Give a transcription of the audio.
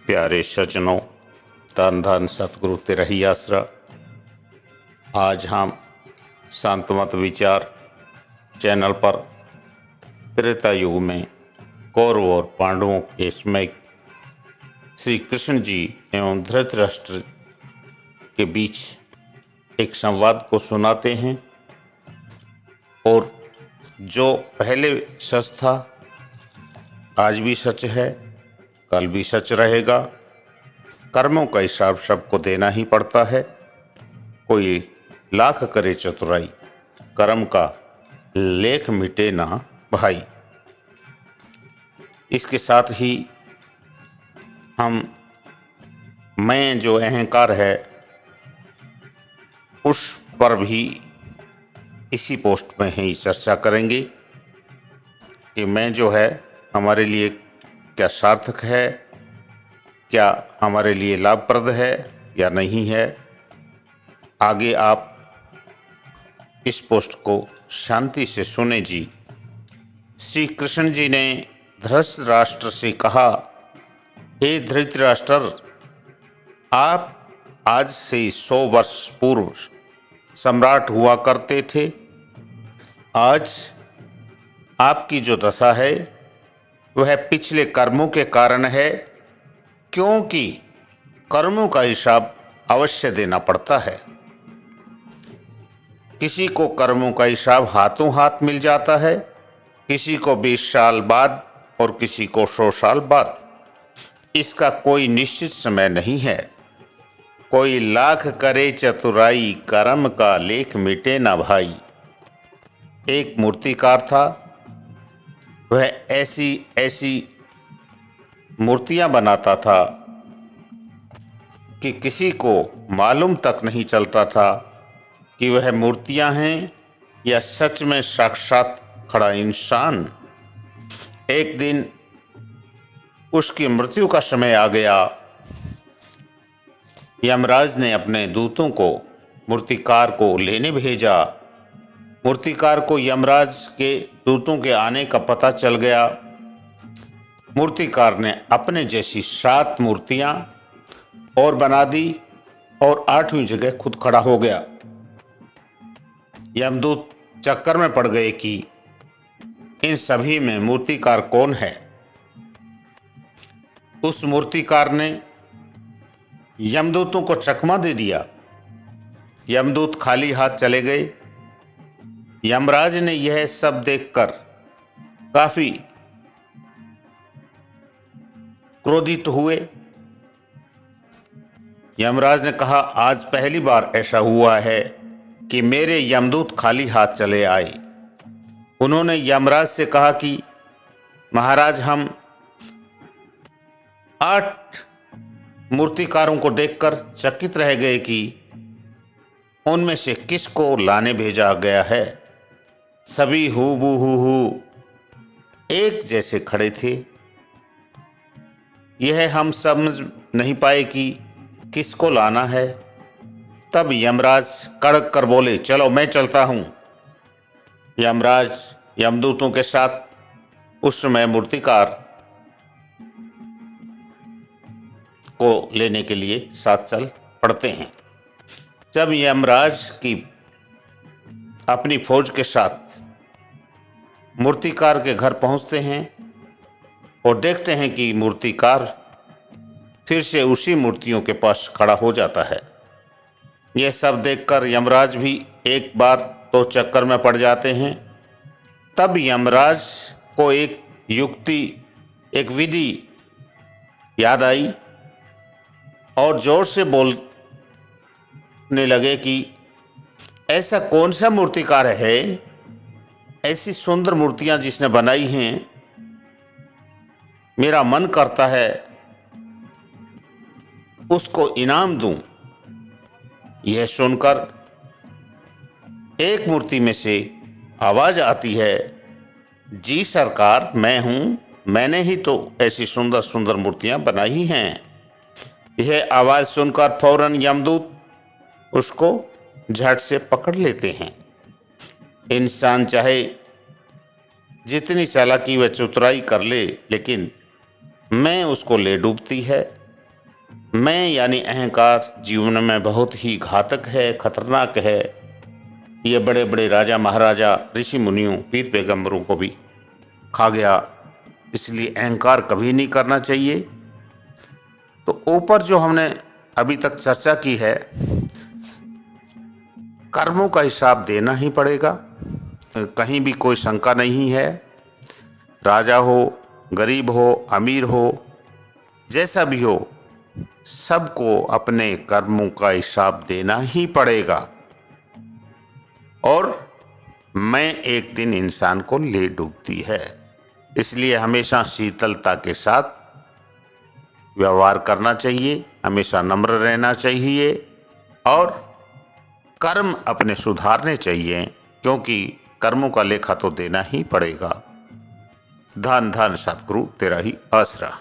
प्यारे सज्जनों, धन धन सतगुरु तेरा ही आसरा। आज हम शांतमत विचार चैनल पर त्रेता युग में कौरव और पांडवों के समय श्री कृष्ण जी एवं धृतराष्ट्र के बीच एक संवाद को सुनाते हैं। और जो पहले सच था आज भी सच है, कल भी सच रहेगा। कर्मों का हिसाब सबको देना ही पड़ता है। कोई लाख करे चतुराई, कर्म का लेख मिटे ना भाई। इसके साथ ही मैं जो अहंकार है उस पर भी इसी पोस्ट में ही चर्चा करेंगे कि मैं जो है हमारे लिए क्या सार्थक है, क्या हमारे लिए लाभप्रद है या नहीं है। आगे आप इस पोस्ट को शांति से सुने जी। श्री कृष्ण जी ने धृतराष्ट्र से कहा, हे धृतराष्ट्र, आप आज से 100 वर्ष पूर्व सम्राट हुआ करते थे। आज आपकी जो दशा है वह पिछले कर्मों के कारण है, क्योंकि कर्मों का हिसाब अवश्य देना पड़ता है। किसी को कर्मों का हिसाब हाथों हाथ मिल जाता है, किसी को 20 साल बाद और किसी को 100 साल बाद। इसका कोई निश्चित समय नहीं है। कोई लाख करे चतुराई, कर्म का लेख मिटे ना भाई। एक मूर्तिकार था, वह ऐसी ऐसी मूर्तियां बनाता था कि किसी को मालूम तक नहीं चलता था कि वह मूर्तियां हैं या सच में साक्षात खड़ा इंसान। एक दिन उसकी मृत्यु का समय आ गया। यमराज ने अपने दूतों को मूर्तिकार को लेने भेजा। मूर्तिकार को यमराज के दूतों के आने का पता चल गया। मूर्तिकार ने अपने जैसी 7 मूर्तियां और बना दी और 8वीं जगह खुद खड़ा हो गया। यमदूत चक्कर में पड़ गए कि इन सभी में मूर्तिकार कौन है। उस मूर्तिकार ने यमदूतों को चकमा दे दिया। यमदूत खाली हाथ चले गए। यमराज ने यह सब देखकर काफी क्रोधित हुए। यमराज ने कहा, आज पहली बार ऐसा हुआ है कि मेरे यमदूत खाली हाथ चले आए। उन्होंने यमराज से कहा कि महाराज, हम 8 मूर्तिकारों को देखकर चकित रह गए कि उनमें से किसको लाने भेजा गया है। सभी हूबहू एक जैसे खड़े थे। यह हम समझ नहीं पाए कि किसको लाना है। तब यमराज कड़क कर बोले, चलो मैं चलता हूं। यमराज यमदूतों के साथ उस समय मूर्तिकार को लेने के लिए साथ चल पड़ते हैं। जब यमराज की अपनी फौज के साथ मूर्तिकार के घर पहुंचते हैं और देखते हैं कि मूर्तिकार फिर से उसी मूर्तियों के पास खड़ा हो जाता है। यह सब देखकर यमराज भी एक बार तो चक्कर में पड़ जाते हैं। तब यमराज को एक युक्ति, एक विधि याद आई और जोर से बोलने लगे कि ऐसा कौन सा मूर्तिकार है, ऐसी सुंदर मूर्तियां जिसने बनाई हैं। मेरा मन करता है उसको इनाम दूं। यह सुनकर एक मूर्ति में से आवाज आती है, जी सरकार, मैं हूं, मैंने ही तो ऐसी सुंदर सुंदर मूर्तियां बनाई हैं। यह आवाज सुनकर फौरन यमदूत उसको झट से पकड़ लेते हैं। इंसान चाहे जितनी चालाकी व चतुराई कर ले, लेकिन मैं उसको ले डूबती है। मैं यानी अहंकार जीवन में बहुत ही घातक है, खतरनाक है। ये बड़े बड़े राजा महाराजा, ऋषि मुनियों, पीर पैगंबरों को भी खा गया। इसलिए अहंकार कभी नहीं करना चाहिए। तो ऊपर जो हमने अभी तक चर्चा की है, कर्मों का हिसाब देना ही पड़ेगा, कहीं भी कोई शंका नहीं है। राजा हो, गरीब हो, अमीर हो, जैसा भी हो, सबको अपने कर्मों का हिसाब देना ही पड़ेगा। और मैं एक दिन इंसान को ले डूबती है। इसलिए हमेशा शीतलता के साथ व्यवहार करना चाहिए, हमेशा नम्र रहना चाहिए और कर्म अपने सुधारने चाहिए, क्योंकि कर्मों का लेखा तो देना ही पड़ेगा। धन धन सतगुरु तेरा ही आसरा।